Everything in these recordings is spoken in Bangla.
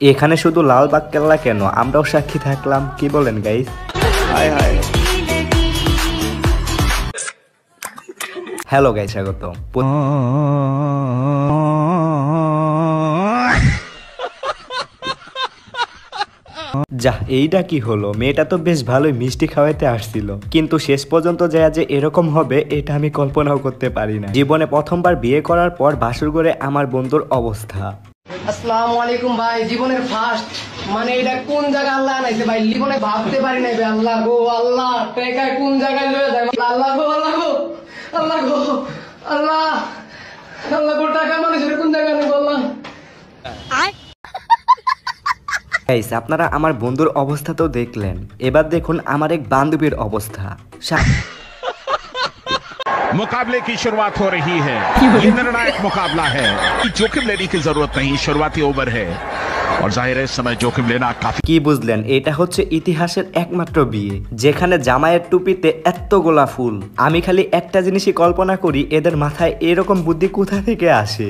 এখানে শুধু লালবাগ কেল্লা কেন, আমরাও সাক্ষী থাকলাম, কি বলেন গাইস? হায় হায়। হ্যালো গাইস, স্বাগত। যা, এইটা কি হলো? মেয়েটা তো বেশ ভালোই মিষ্টি খাওয়াইতে আসছিল, কিন্তু শেষ পর্যন্ত যায় যে এরকম হবে এটা আমি কল্পনাও করতে পারি না। জীবনে প্রথমবার বিয়ে করার পর বাসর ঘরে আমার বন্ধুর অবস্থা। আসসালামু আলাইকুম ভাই, জীবনের ফার্স্ট মানে এটা কোন জায়গা আল্লাহ আনাইছে ভাই, জীবনে ভাবতে পারি নাই ভাই। আল্লাহ গো আল্লাহ, টাকা কোন জায়গায় লয়ে যায়, আল্লাহ গো আল্লাহ গো আল্লাহ গো আল্লাহ আল্লাহ গো, টাকা মানুষের কোন জায়গায় নেই বললাম। গাইস, আপনারা আমার বন্ধুর অবস্থা তো দেখলেন, এবার দেখুন আমার এক বান্ধবীর অবস্থা। मुकाबले की शुरुआत हो रही है, ये निर्णायक मुकाबला है, जोखिम लेने की जरूरत नहीं, शुरुआती ओवर है और जाहिर है समय जोखिम लेना काफी। কি বুঝলেন? এটা হচ্ছে ইতিহাসের একমাত্র বিয়ে যেখানে জামাইয়ের টুপিতে এতগুলা ফুল। আমি খালি একটা জিনিসই কল্পনা করি, এদের মাথায় এরকম বুদ্ধি কোথা থেকে আসে।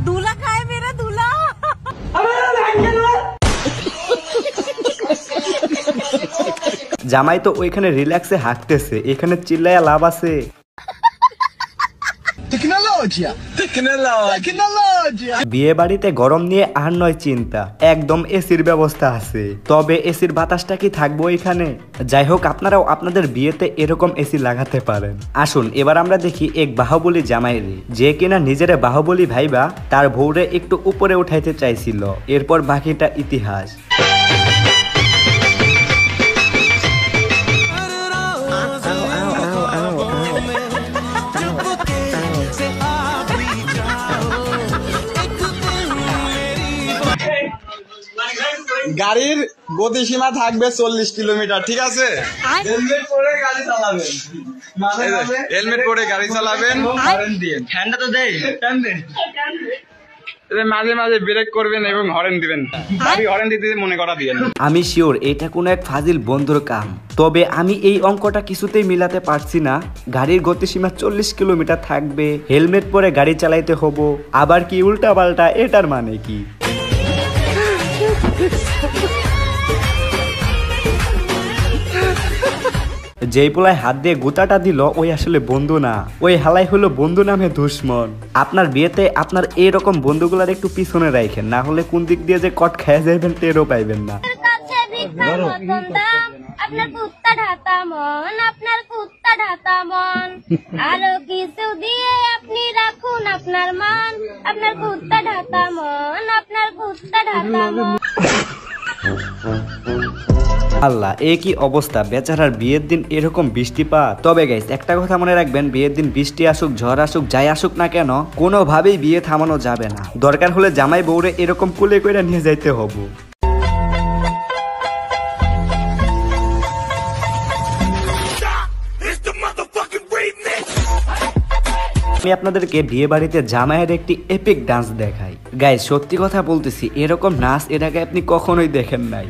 दूल्हा खाए मेरा दूल्हा। জামাই তো ওইখানে রিল্যাক্সে হাঁটতেছে, এখানে চিল্লায়া লাভ আছে? বিয়ে বাড়িতে গরম নিয়ে আর নয় চিন্তা, একদম এসির ব্যবস্থা আছে। তবে এসির বাতাসটা কি থাকবো এখানে? যাই হোক, আপনারাও আপনাদের বিয়েতে এরকম এসি লাগাতে পারেন। আসুন এবার আমরা দেখি এক বাহুবলী জামাইরে, যে কিনা নিজের বাহুবলী ভাইবা তার বউরে একটু উপরে উঠাইতে চাইছিল। এরপর বাকিটা ইতিহাস। গাড়ির গতিসীমা থাকবে 40 কিলোমিটার, ঠিক আছে? হেলমেট পরে গাড়ি চালাবেন, হেলমেট পরে গাড়ি চালাবেন, হর্ন দিয়ে ফ্যানটা তো দেই, ফ্যান দেন, মাঝে মাঝে ব্রেক করবেন এবং হর্ন দিবেন, গাড়ি হর্ন দিতে মনে করা দিবেন। আমি শিওর এটা কোনো এক ফাজিল বন্ধুর কাম, তবে আমি এই অঙ্কটা কিছুতেই মিলাতে পারছি না। গাড়ির গতিসীমা 40 কিলোমিটার থাকবে, হেলমেট পরে গাড়ি চালাইতে হবো, আবার কি উল্টা পাল্টা, এটার মানে কি? যেই পোলায় হাত দিয়ে গুতাটা দিল ওই আসলে বন্ধু না, ওই হালাই হলো বন্ধু নামে দুশ্মন। আপনার বিয়েতে আপনার এইরকম বন্ধুগুলার একটু পিছনে রাখেন, না হলে কোন দিক দিয়ে যে কট খেয়ে যাবেন টেরও পাইবেন না। আপনার কুত্তা ঢাকা মন, আপনার কুত্তা ঢাকা মন, আরো কিছু দিয়ে আপনি রাখুন আপনার মান, আপনার কুত্তা ঢাকা মন, আপনার কুত্তা ঢাকা মন। আল্লাহ, এ কি অবস্থা! বেচারার বিয়ের দিন এরকম বৃষ্টিপাত। তবে গাইস, একটা কথা মনে রাখবেন, বিয়ের দিন বৃষ্টি আসুক, ঝড় আসুক, যাই আসুক না কেন, কোনোভাবেই বিয়ে থামানো যাবে না। দরকার হলে জামাই বউরে এরকম কুলে কইরা নিয়ে যাইতে হবে। আমি আপনাদেরকে বিয়ে বাড়িতে জামাইয়ের একটি এপিক ডান্স দেখাই। গাইস, সত্যি কথা বলতেছি, এরকম নাচ এর আগে আপনি কখনোই দেখেন নাই।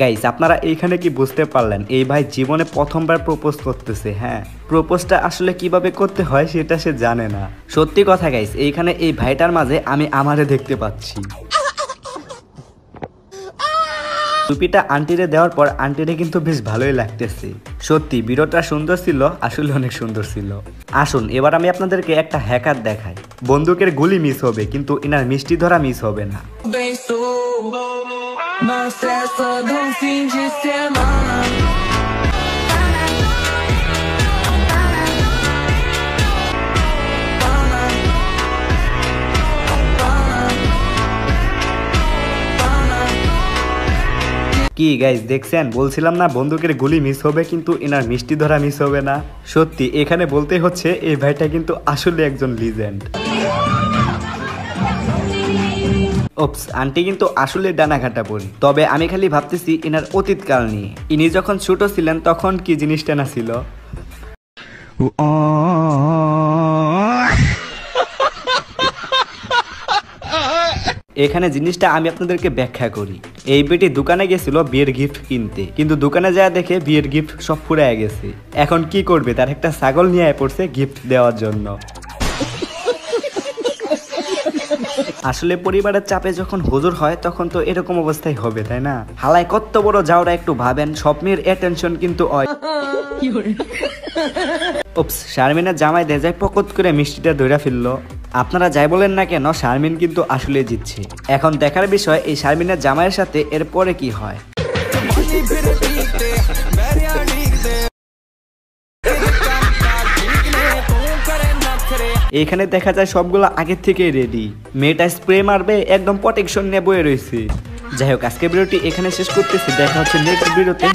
গাইস, আপনারা এইখানে কি বুঝতে পারলেন? এই ভাই জীবনে প্রথমবার প্রপোজ করতেছে। হ্যাঁ, প্রপোজটা আসলে কিভাবে করতে হয় সেটা সে জানে না। সত্যি কথা গাইস, এইখানে এই ভাইটার মাঝে আমি আমারে দেখতে পাচ্ছি। টুপিটা আন্টিরে দেওয়ার পর আন্টিরে কিন্তু বেশ ভালোই লাগতেছে। সত্যি ভিডিওটা সুন্দর ছিল, আসলে অনেক সুন্দর ছিল। আসুন এবার আমি আপনাদেরকে একটা হ্যাকার দেখাই। বন্দুকের গুলি মিস হবে, কিন্তু এনার মিষ্টি ধরা মিস হবে না। কি গাইস, দেখছেন? বলছিলাম না বন্দুকের গুলি মিস হবে, কিন্তু এনার মিষ্টি ধরা মিস হবে না। সত্যি এখানে বলতে হচ্ছে এই ভাইটা কিন্তু আসলে একজন লিজেন্ড। ওপস, আন্টি কিন্তু আসলে ডানাঘাটা পড়ি। তবে আমি খালি ভাবতেছি এনার অতীতকাল নিয়ে। ইনি যখন ছোট ছিলেন তখন কি জিনিসটা না ছিল। এখানে জিনিসটা আমি আপনাদেরকে ব্যাখ্যা করি। এই বেটি দোকানে গেছিল বিয়ের গিফট কিনতে, কিন্তু দোকানে যায় দেখে বিয়ের গিফট সব ফুরায় গেছে। এখন কি করবে, তার একটা ছাগল নিয়ে পড়ছে গিফট দেওয়ার জন্য। আসলে পরিবারের চাপে যখন হুজুর হয় তখন তো এরকম অবস্থায় হবে, তাই না? হালায় কত বড় যাওরা একটু ভাবেন, সব মেয়ের অ্যাটেনশন কিন্তু উপস, শারমিনের জামাই দেজায় পকত করে মিষ্টিটা ধইরা ফেললো। আপনারা যাই বলেন না কেন, শারমিন কিন্তু আসলে জিতছে। এখন দেখার বিষয় এই শারমিনের জামাইয়ের সাথে এরপরে কি হয়। এখানে দেখা যায় সবগুলো আগের থেকে রেডি। মেয়েটা স্প্রে মারবে, একদম প্রোটেকশন নিয়ে বয়ে রয়েছে। যাই হোক, আজকের ভিডিওটি এখানে শেষ করতেছি। দেখা হচ্ছে নেক্সট ভিডিওতে।